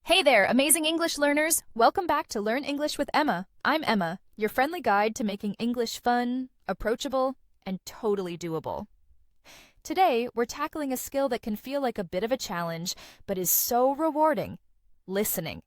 Hey there, amazing English learners! Welcome back to Learn English with Emma. I'm Emma, your friendly guide to making English fun, approachable, and totally doable. Today, we're tackling a skill that can feel like a bit of a challenge, but is so rewarding: listening.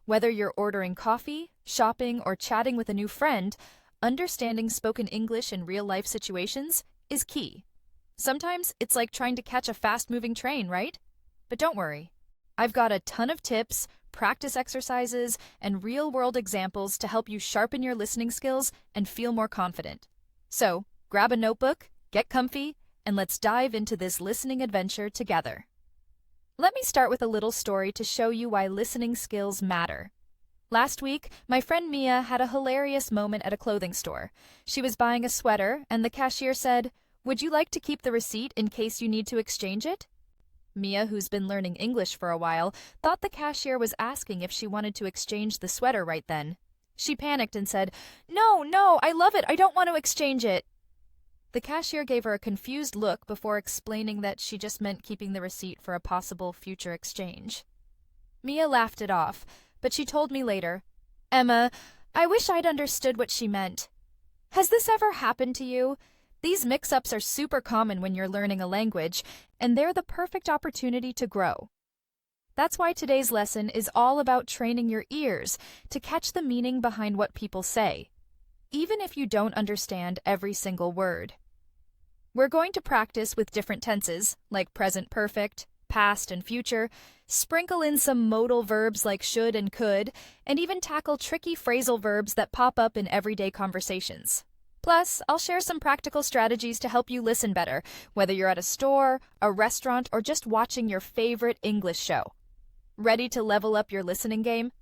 Whether you're ordering coffee, shopping, or chatting with a new friend, understanding spoken English in real-life situations is key. Sometimes it's like trying to catch a fast-moving train, right? But don't worry. I've got a ton of tips, practice exercises, and real-world examples to help you sharpen your listening skills and feel more confident. So, grab a notebook, get comfy, and let's dive into this listening adventure together. Let me start with a little story to show you why listening skills matter. Last week, my friend Mia had a hilarious moment at a clothing store. She was buying a sweater, and the cashier said, "Would you like to keep the receipt in case you need to exchange it?" Mia, who's been learning English for a while, thought the cashier was asking if she wanted to exchange the sweater right then. She panicked and said, No, I love it. I don't want to exchange it." The cashier gave her a confused look before explaining that she just meant keeping the receipt for a possible future exchange. Mia laughed it off, but she told me later, "Emma, I wish I'd understood what she meant." Has this ever happened to you? These mix-ups are super common when you're learning a language, and they're the perfect opportunity to grow. That's why today's lesson is all about training your ears to catch the meaning behind what people say, even if you don't understand every single word. We're going to practice with different tenses, like present perfect, past and future, sprinkle in some modal verbs like should and could, and even tackle tricky phrasal verbs that pop up in everyday conversations. Plus, I'll share some practical strategies to help you listen better, whether you're at a store, a restaurant, or just watching your favorite English show. Ready to level up your listening game?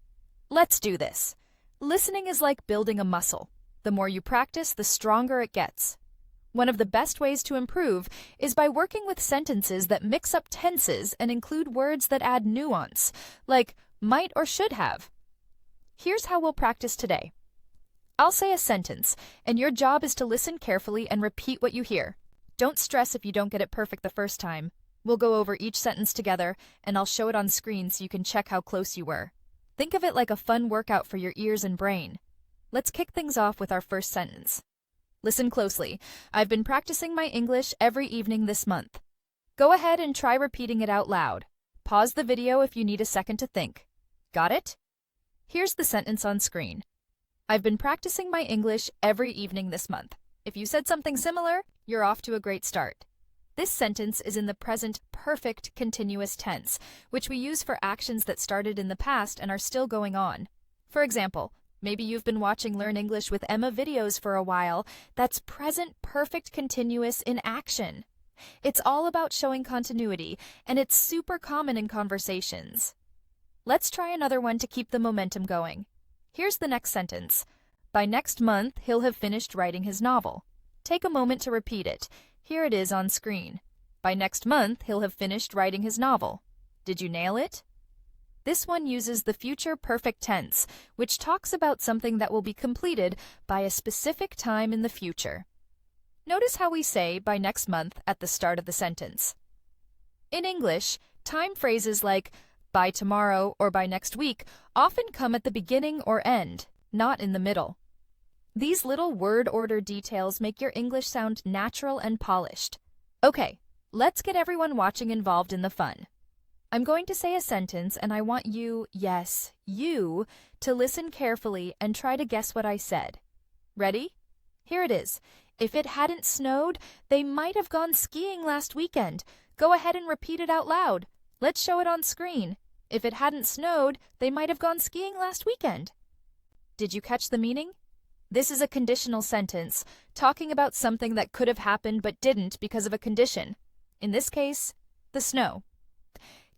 Let's do this. Listening is like building a muscle. The more you practice, the stronger it gets. One of the best ways to improve is by working with sentences that mix up tenses and include words that add nuance, like might or should have. Here's how we'll practice today. I'll say a sentence, and your job is to listen carefully and repeat what you hear. Don't stress if you don't get it perfect the first time. We'll go over each sentence together, and I'll show it on screen so you can check how close you were. Think of it like a fun workout for your ears and brain. Let's kick things off with our first sentence. Listen closely. I've been practicing my English every evening this month. Go ahead and try repeating it out loud. Pause the video if you need a second to think. Got it? Here's the sentence on screen. I've been practicing my English every evening this month. If you said something similar, you're off to a great start. This sentence is in the present perfect continuous tense, which we use for actions that started in the past and are still going on. For example, maybe you've been watching Learn English with Emma videos for a while. That's present perfect continuous in action. It's all about showing continuity, and it's super common in conversations. Let's try another one to keep the momentum going. Here's the next sentence. By next month, he'll have finished writing his novel. Take a moment to repeat it. Here it is on screen. By next month, he'll have finished writing his novel. Did you nail it? This one uses the future perfect tense, which talks about something that will be completed by a specific time in the future. Notice how we say by next month at the start of the sentence. In English, time phrases like by tomorrow or by next week often come at the beginning or end, not in the middle. These little word order details make your English sound natural and polished. Okay, let's get everyone watching involved in the fun. I'm going to say a sentence and I want you, yes, you, to listen carefully and try to guess what I said. Ready? Here it is. If it hadn't snowed, they might have gone skiing last weekend. Go ahead and repeat it out loud. Let's show it on screen. If it hadn't snowed, they might have gone skiing last weekend. Did you catch the meaning? This is a conditional sentence, talking about something that could have happened but didn't because of a condition. In this case, the snow.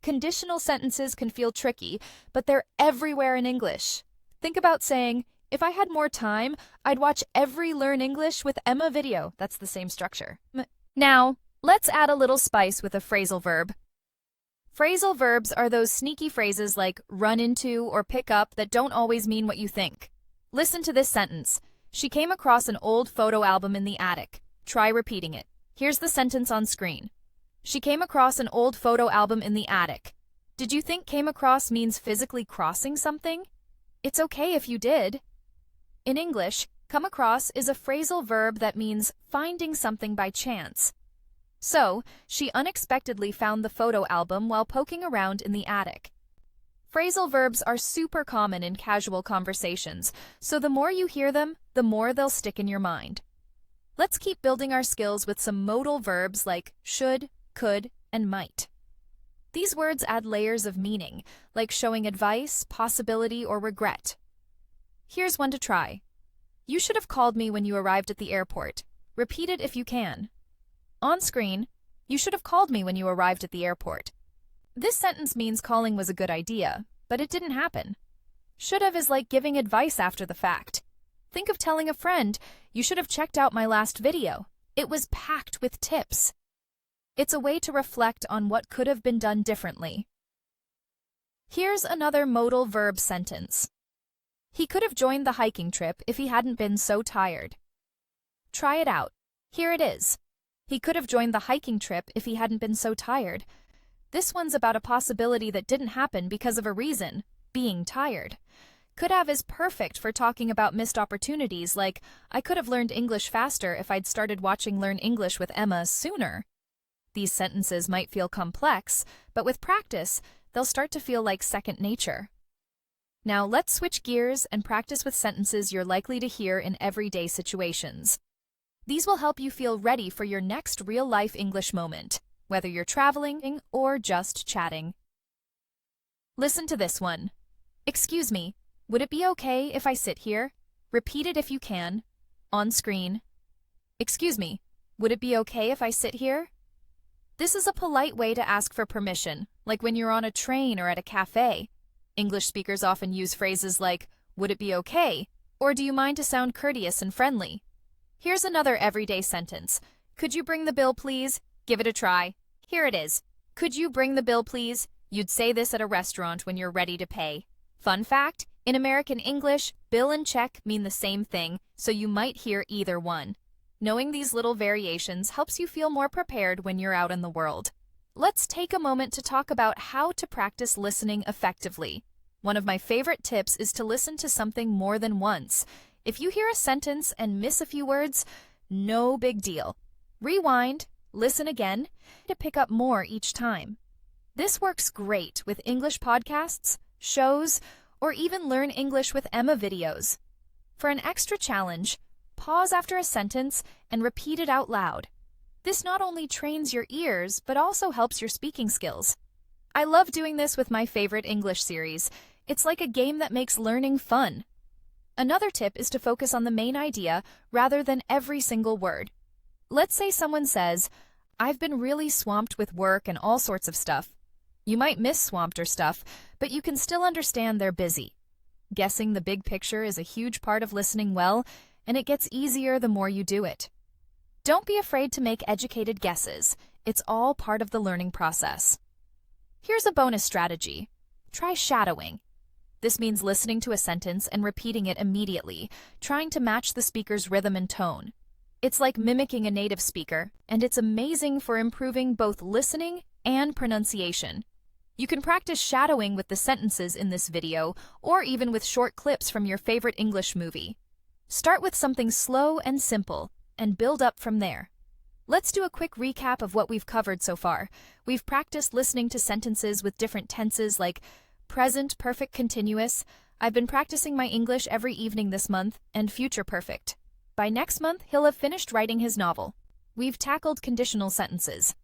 Conditional sentences can feel tricky, but they're everywhere in English. Think about saying, if I had more time, I'd watch every Learn English with Emma video. That's the same structure. Now, let's add a little spice with a phrasal verb. Phrasal verbs are those sneaky phrases like run into or pick up that don't always mean what you think. Listen to this sentence. She came across an old photo album in the attic. Try repeating it. Here's the sentence on screen. She came across an old photo album in the attic. Did you think came across means physically crossing something? It's okay if you did. In English, come across is a phrasal verb that means finding something by chance. So, she unexpectedly found the photo album while poking around in the attic. Phrasal verbs are super common in casual conversations, so the more you hear them, the more they'll stick in your mind. Let's keep building our skills with some modal verbs like should, could, and might. These words add layers of meaning, like showing advice, possibility, or regret. Here's one to try. You should have called me when you arrived at the airport. Repeat it if you can. On screen, you should have called me when you arrived at the airport. This sentence means calling was a good idea, but it didn't happen. Should have is like giving advice after the fact. Think of telling a friend, you should have checked out my last video. It was packed with tips. It's a way to reflect on what could have been done differently. Here's another modal verb sentence. He could have joined the hiking trip if he hadn't been so tired. Try it out. Here it is. He could have joined the hiking trip if he hadn't been so tired. This one's about a possibility that didn't happen because of a reason, being tired. Could have is perfect for talking about missed opportunities like, I could have learned English faster if I'd started watching Learn English with Emma sooner. These sentences might feel complex, but with practice, they'll start to feel like second nature. Now let's switch gears and practice with sentences you're likely to hear in everyday situations. These will help you feel ready for your next real-life English moment, whether you're traveling or just chatting. Listen to this one. Excuse me, would it be okay if I sit here? Repeat it if you can. On screen. Excuse me, would it be okay if I sit here? This is a polite way to ask for permission, like when you're on a train or at a cafe. English speakers often use phrases like, would it be okay? Or do you mind to sound courteous and friendly? Here's another everyday sentence. Could you bring the bill, please? Give it a try. Here it is. Could you bring the bill, please? You'd say this at a restaurant when you're ready to pay. Fun fact, in American English, bill and check mean the same thing, so you might hear either one. Knowing these little variations helps you feel more prepared when you're out in the world. Let's take a moment to talk about how to practice listening effectively. One of my favorite tips is to listen to something more than once. If you hear a sentence and miss a few words, no big deal. Rewind, listen again, to pick up more each time. This works great with English podcasts, shows, or even Learn English with Emma videos. For an extra challenge, pause after a sentence and repeat it out loud. This not only trains your ears, but also helps your speaking skills. I love doing this with my favorite English series. It's like a game that makes learning fun. Another tip is to focus on the main idea rather than every single word. Let's say someone says, I've been really swamped with work and all sorts of stuff. You might miss swamped or stuff, but you can still understand they're busy. Guessing the big picture is a huge part of listening well, and it gets easier the more you do it. Don't be afraid to make educated guesses. It's all part of the learning process. Here's a bonus strategy. Try shadowing. This means listening to a sentence and repeating it immediately, trying to match the speaker's rhythm and tone. It's like mimicking a native speaker, and it's amazing for improving both listening and pronunciation. You can practice shadowing with the sentences in this video, or even with short clips from your favorite English movie. Start with something slow and simple, and build up from there. Let's do a quick recap of what we've covered so far. We've practiced listening to sentences with different tenses like present perfect continuous. I've been practicing my English every evening this month, and future perfect. By next month, he'll have finished writing his novel. We've tackled conditional sentences.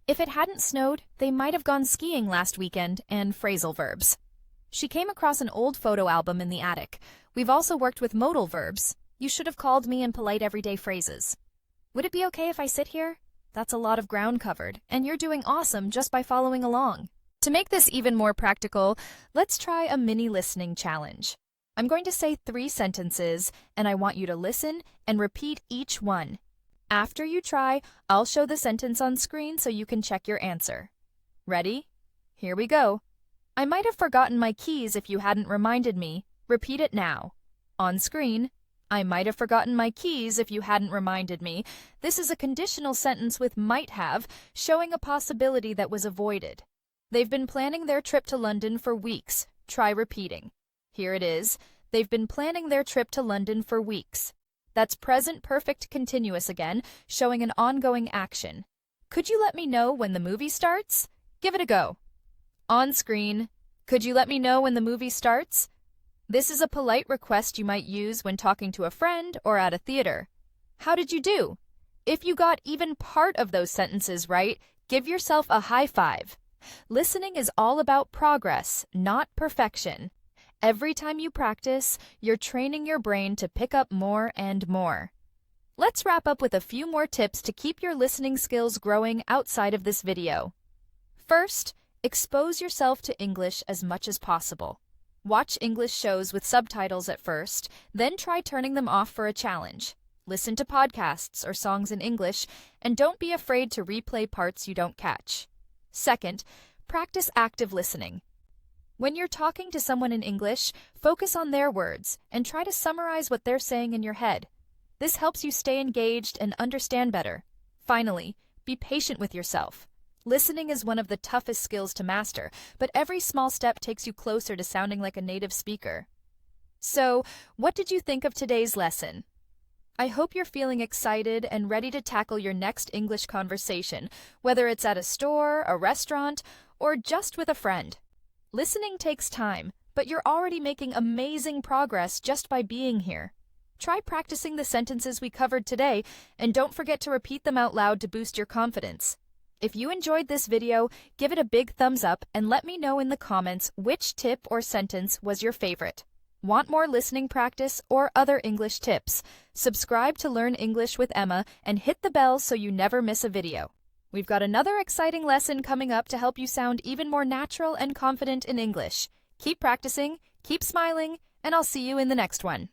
If it hadn't snowed, they might have gone skiing last weekend, and phrasal verbs. She came across an old photo album in the attic. We've also worked with modal verbs. You should have called me in polite everyday phrases. Would it be okay if I sit here? That's a lot of ground covered, and you're doing awesome just by following along. To make this even more practical, let's try a mini listening challenge. I'm going to say 3 sentences, and I want you to listen and repeat each one. After you try, I'll show the sentence on screen so you can check your answer. Ready? Here we go. I might have forgotten my keys if you hadn't reminded me. Repeat it now. On screen, I might have forgotten my keys if you hadn't reminded me. This is a conditional sentence with might have, showing a possibility that was avoided. They've been planning their trip to London for weeks. Try repeating. Here it is. They've been planning their trip to London for weeks. That's present perfect continuous again, showing an ongoing action. Could you let me know when the movie starts? Give it a go. On screen, could you let me know when the movie starts? This is a polite request you might use when talking to a friend or at a theater. How did you do? If you got even part of those sentences right, give yourself a high five. Listening is all about progress, not perfection. Every time you practice, you're training your brain to pick up more and more. Let's wrap up with a few more tips to keep your listening skills growing outside of this video. First, expose yourself to English as much as possible. Watch English shows with subtitles at first, then try turning them off for a challenge. Listen to podcasts or songs in English, and don't be afraid to replay parts you don't catch. Second, practice active listening. When you're talking to someone in English, focus on their words and try to summarize what they're saying in your head. This helps you stay engaged and understand better. Finally, be patient with yourself. Listening is one of the toughest skills to master, but every small step takes you closer to sounding like a native speaker. So, what did you think of today's lesson? I hope you're feeling excited and ready to tackle your next English conversation, whether it's at a store, a restaurant, or just with a friend. Listening takes time, but you're already making amazing progress just by being here. Try practicing the sentences we covered today, and don't forget to repeat them out loud to boost your confidence. If you enjoyed this video, give it a big thumbs up and let me know in the comments which tip or sentence was your favorite. Want more listening practice or other English tips? Subscribe to Learn English with Emma and hit the bell so you never miss a video. We've got another exciting lesson coming up to help you sound even more natural and confident in English. Keep practicing, keep smiling, and I'll see you in the next one.